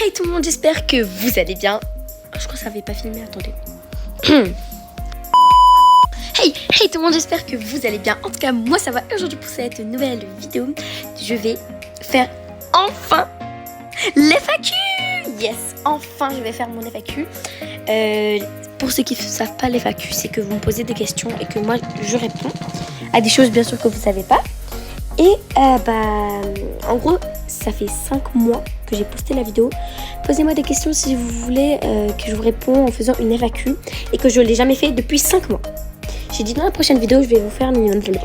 Hey tout le monde, j'espère que vous allez bien. Je crois que ça n'avait pas filmé, attendez. Hey tout le monde, j'espère que vous allez bien. En tout cas, moi ça va. Aujourd'hui pour cette nouvelle vidéo, je vais faire enfin l'FAQ. Yes, enfin je vais faire mon FAQ. Pour ceux qui ne savent pas, l'FAQ, c'est que vous me posez des questions et que moi je réponds à des choses bien sûr que vous ne savez pas. Et en gros, ça fait 5 mois que j'ai posté la vidéo. Posez-moi des questions si vous voulez que je vous réponds en faisant une FAQ et que je ne l'ai jamais fait depuis 5 mois. J'ai dit dans la prochaine vidéo, je vais vous faire une vidéo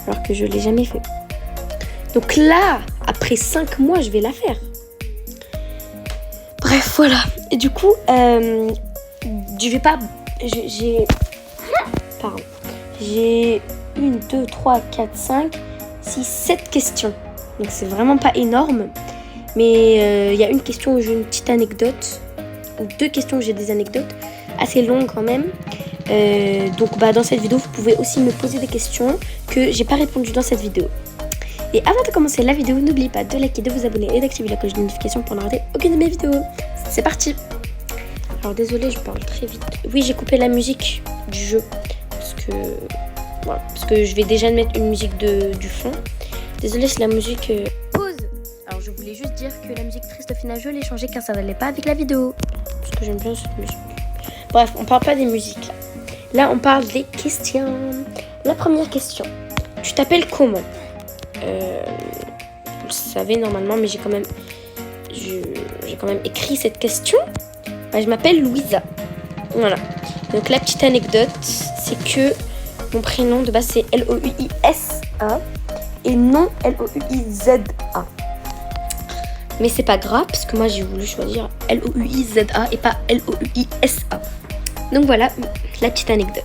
alors que je ne l'ai jamais fait. Donc là, après 5 mois, je vais la faire. Bref, voilà. Et du coup, je vais pas... J'ai 1, 2, 3, 4, 5, 6, 7 questions. Donc c'est vraiment pas énorme. Mais il y a une question où j'ai une petite anecdote. Ou 2 questions où j'ai des anecdotes. Assez longues quand même. Donc dans cette vidéo, vous pouvez aussi me poser des questions que j'ai pas répondu dans cette vidéo. Et avant de commencer la vidéo, n'oubliez pas de liker, de vous abonner et d'activer la cloche de notification pour ne rater aucune de mes vidéos. C'est parti. Alors désolée, je parle très vite. Oui, j'ai coupé la musique du jeu. Parce que je vais déjà mettre une musique du fond. Désolée, c'est la musique... Pause. Alors je voulais juste dire que la musique triste finale, je l'ai changée car ça n'allait pas avec la vidéo. Parce que j'aime bien cette musique. Bref, on parle pas des musiques là. Là, on parle des questions. La première question. Tu t'appelles comment? Vous le savez normalement, mais j'ai quand même écrit cette question. Je m'appelle Louisa. Voilà. Donc la petite anecdote, c'est que mon prénom de base c'est L-O-U-I-S-A et non L-O-U-I-Z-A. Mais c'est pas grave parce que moi j'ai voulu choisir L-O-U-I-Z-A et pas L-O-U-I-S-A. Donc voilà la petite anecdote.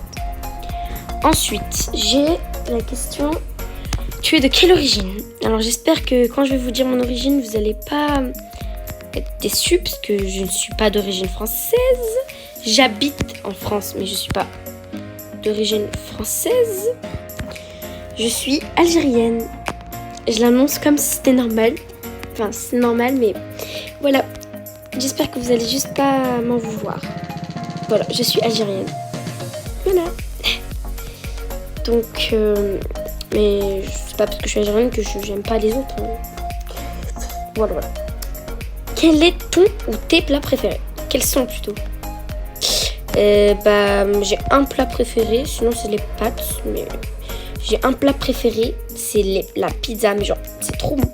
Ensuite, j'ai la question: tu es de quelle origine? Alors j'espère que quand je vais vous dire mon origine, vous n'allez pas être déçus parce que je ne suis pas d'origine française. J'habite en France, mais je ne suis pas d'origine française. Je suis algérienne. Je l'annonce comme si c'était normal. Enfin, c'est normal, mais voilà. J'espère que vous allez juste pas m'en vouloir. Voilà, je suis algérienne. Voilà. Donc, mais c'est pas parce que je suis algérienne que j'aime pas les autres. Hein. Voilà. Quel est ton ou tes plats préférés? Quels sont plutôt? J'ai un plat préféré, sinon c'est les pâtes. Mais j'ai un plat préféré, c'est la pizza. Mais genre, c'est trop bon.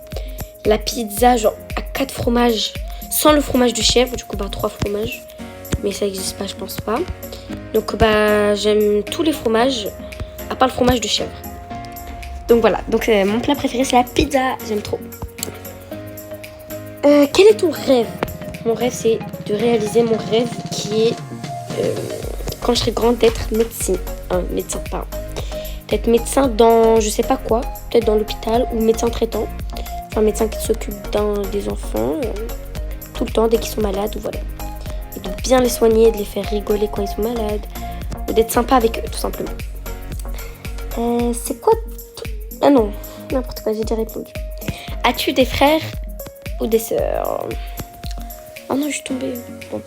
La pizza, genre, à 4 fromages, sans le fromage de chèvre. Du coup, 3 fromages. Mais ça n'existe pas, je pense pas. Donc, j'aime tous les fromages, à part le fromage de chèvre. Donc voilà, donc mon plat préféré c'est la pizza, j'aime trop. Quel est ton rêve? Mon rêve c'est de réaliser mon rêve qui est, quand je serai grande, d'être médecin, d'être médecin dans je sais pas quoi, peut-être dans l'hôpital ou médecin traitant. Enfin médecin qui s'occupe des enfants tout le temps dès qu'ils sont malades ou voilà. Et de bien les soigner, de les faire rigoler quand ils sont malades, ou d'être sympa avec eux tout simplement. C'est quoi? Ah non, n'importe quoi, j'ai déjà répondu. As-tu des frères ou des sœurs? Oh non, je suis tombée. Bon.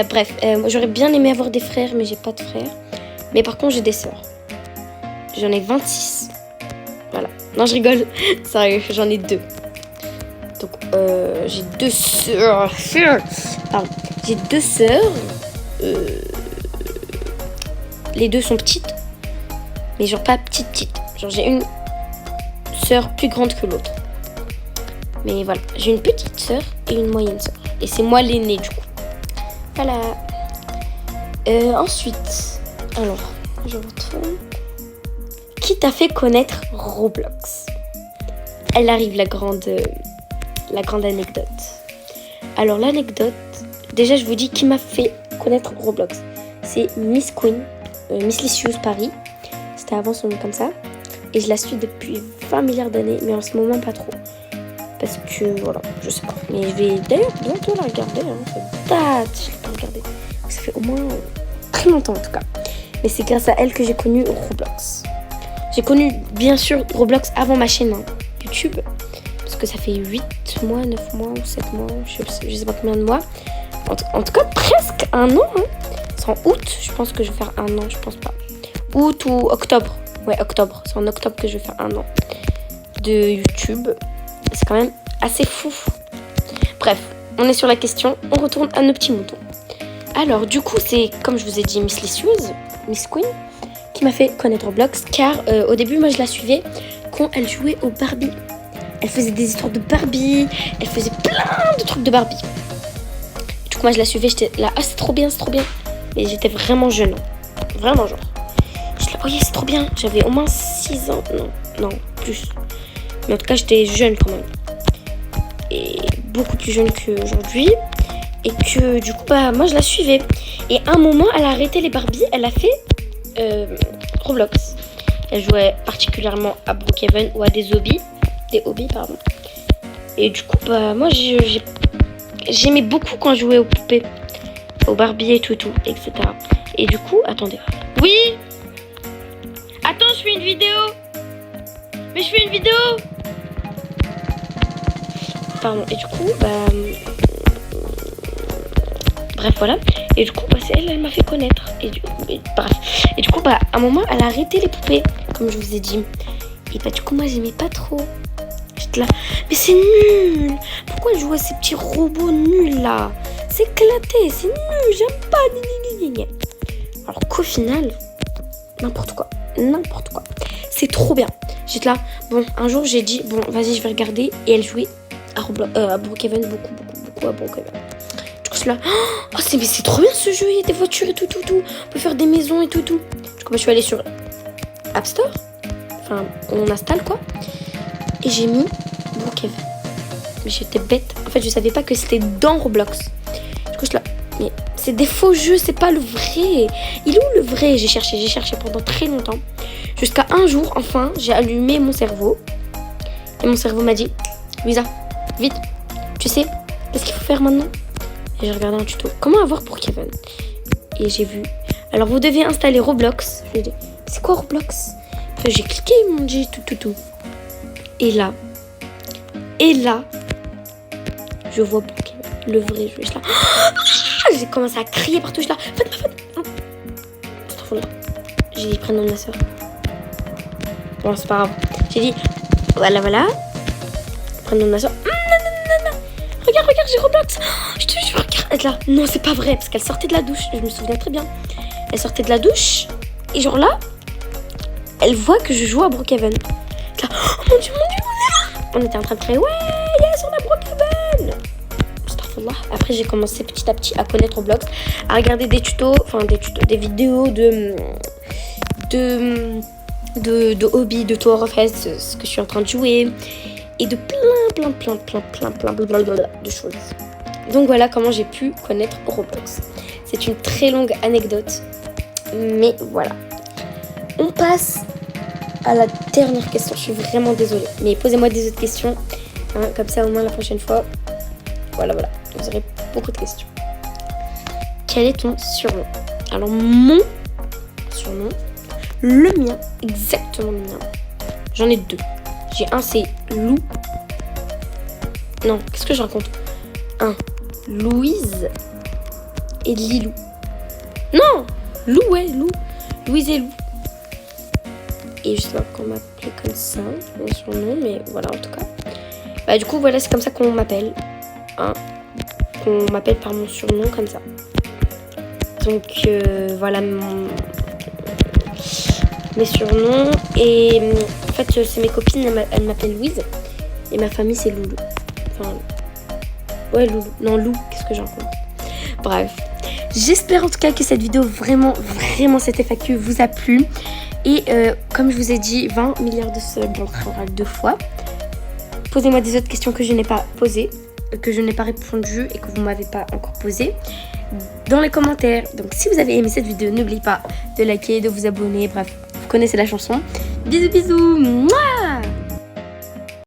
Bref, j'aurais bien aimé avoir des frères, mais j'ai pas de frères. Mais par contre, j'ai des sœurs. J'en ai 26. Voilà. Non, je rigole. Sérieux, j'en ai 2. Donc, j'ai 2 sœurs. Pardon. J'ai 2 sœurs. Les 2 sont petites. Mais genre pas petite. Genre j'ai une sœur plus grande que l'autre. Mais voilà, j'ai une petite sœur et une moyenne sœur. Et c'est moi l'aînée du coup. Voilà. Ensuite, alors, je retourne. Qui t'a fait connaître Roblox? Elle arrive la grande anecdote. Alors l'anecdote, déjà je vous dis qui m'a fait connaître Roblox. C'est Miss Queen, Miss Licious Paris. C'était avant son nom comme ça. Et je la suis depuis 20 milliards d'années, mais en ce moment pas trop. Parce que voilà, je sais pas. Mais je vais d'ailleurs bientôt la regarder. Ça date, je l'ai pas regardée. Ça fait au moins très longtemps en tout cas. Mais c'est grâce à elle que j'ai connu Roblox. J'ai connu bien sûr Roblox avant ma chaîne YouTube. Parce que ça fait 8 mois, 9 mois ou 7 mois, je sais pas combien de mois. En tout cas, presque un an. Hein. C'est en août, je pense que je vais faire un an, je pense pas. Août ou octobre. Ouais, octobre. C'est en octobre que je vais faire un an de YouTube. C'est quand même assez fou. Bref, on est sur la question. On retourne à nos petits moutons. Alors, du coup, c'est, comme je vous ai dit, Miss Licieuse, Miss Queen, qui m'a fait connaître Roblox. Car au début, moi, je la suivais quand elle jouait au Barbie. Elle faisait des histoires de Barbie. Elle faisait plein de trucs de Barbie. Du coup, moi, je la suivais. J'étais là, ah, c'est trop bien, c'est trop bien. Mais j'étais vraiment jeune. Vraiment genre. Je la voyais, c'est trop bien. J'avais au moins 6 ans. Non, plus. Mais en tout cas, j'étais jeune quand même. Et beaucoup plus jeune qu'aujourd'hui. Et que du coup, bah, moi, je la suivais. Et à un moment, elle a arrêté les Barbie. Elle a fait Roblox. Elle jouait particulièrement à Brookhaven ou à des hobbies. Pardon. Et du coup, bah, moi, j'aimais beaucoup quand je jouais aux poupées. Aux Barbie et tout, etc. Et du coup, attendez. Oui! Attends, je fais une vidéo! Mais je fais une vidéo! Pardon, et du coup, bah... Bref, voilà. Et du coup, bah, c'est elle m'a fait connaître. Bref. Et du coup, bah, à un moment, elle a arrêté les poupées, comme je vous ai dit. Et bah, du coup, moi, j'aimais pas trop. J'étais là, mais c'est nul! Pourquoi elle joue à ces petits robots nuls, là? C'est éclaté, c'est nul, j'aime pas. Alors qu'au final, n'importe quoi. C'est trop bien. J'étais là, bon, un jour, j'ai dit, bon, vas-y, je vais regarder. Et elle jouait à Brookhaven, beaucoup à Brookhaven. Du coup, je suis là, oh, mais c'est trop bien ce jeu, il y a des voitures et tout. On peut faire des maisons et tout. Du coup, bah, je suis allée sur App Store. Enfin, on installe quoi. Et j'ai mis Brookhaven. Mais j'étais bête. En fait, je savais pas que c'était dans Roblox. Du coup, je suis là, mais c'est des faux jeux, c'est pas le vrai. Il est où le vrai? J'ai cherché pendant très longtemps. Jusqu'à un jour, enfin, j'ai allumé mon cerveau. Et mon cerveau m'a dit, Louisa, vite, tu sais, qu'est-ce qu'il faut faire maintenant? Et j'ai regardé un tuto. Comment avoir Brookhaven? Et j'ai vu. Alors, vous devez installer Roblox. Je lui ai dit, c'est quoi Roblox? Enfin, j'ai cliqué, ils m'ont dit tout. Et là, je vois Brookhaven, le vrai jeu. Je suis là. J'ai commencé à crier partout. Je suis là. Faites-moi. J'ai dit, prénom de ma soeur. Bon, c'est pas grave. J'ai dit, voilà. Prénom de ma soeur. Non. Regarde, j'ai Roblox. Je te jure, regarde. Là. Non, c'est pas vrai. Parce qu'elle sortait de la douche. Je me souviens très bien. Elle sortait de la douche. Et genre là, elle voit que je joue à Brookhaven. Là, oh mon dieu. On était en train de crier, ouais, yes, on a Brookhaven. Après, j'ai commencé petit à petit à connaître Roblox, à regarder des tutos, des vidéos de hobby, de Tower of Hell, ce que je suis en train de jouer, et de plein de choses. Donc voilà comment j'ai pu connaître Roblox. C'est une très longue anecdote, mais voilà. On passe à la dernière question. Je suis vraiment désolée, mais posez-moi des autres questions, hein, comme ça au moins la prochaine fois. Voilà. Vous aurez beaucoup de questions. Quel est ton surnom? Alors, mon surnom, le mien, exactement le mien, j'en ai 2. J'ai un, c'est Lou. Non, qu'est-ce que je raconte? Louise et Lilou. Non, Lou, ouais, Lou. Louise et Lou. Et je sais pas qu'on m'appelait comme ça, mon surnom, mais voilà, en tout cas. Bah, du coup, voilà, c'est comme ça qu'on m'appelle. Qu'on m'appelle par mon surnom comme ça. Donc voilà mes surnoms. Et en fait c'est mes copines, elles m'appellent Louise. Et ma famille c'est Loulou. Enfin ouais, Loulou. Non, Lou, qu'est-ce que j'en compte. Bref. J'espère en tout cas que cette vidéo vraiment cette FAQ vous a plu. Et comme je vous ai dit 20 milliards de subs, j'en ferai 2 fois. Posez-moi des autres questions que je n'ai pas posées, que je n'ai pas répondu et que vous m'avez pas encore posé dans les commentaires. Donc si vous avez aimé cette vidéo, n'oubliez pas de liker, de vous abonner, bref, vous connaissez la chanson. Bisous, Mouah.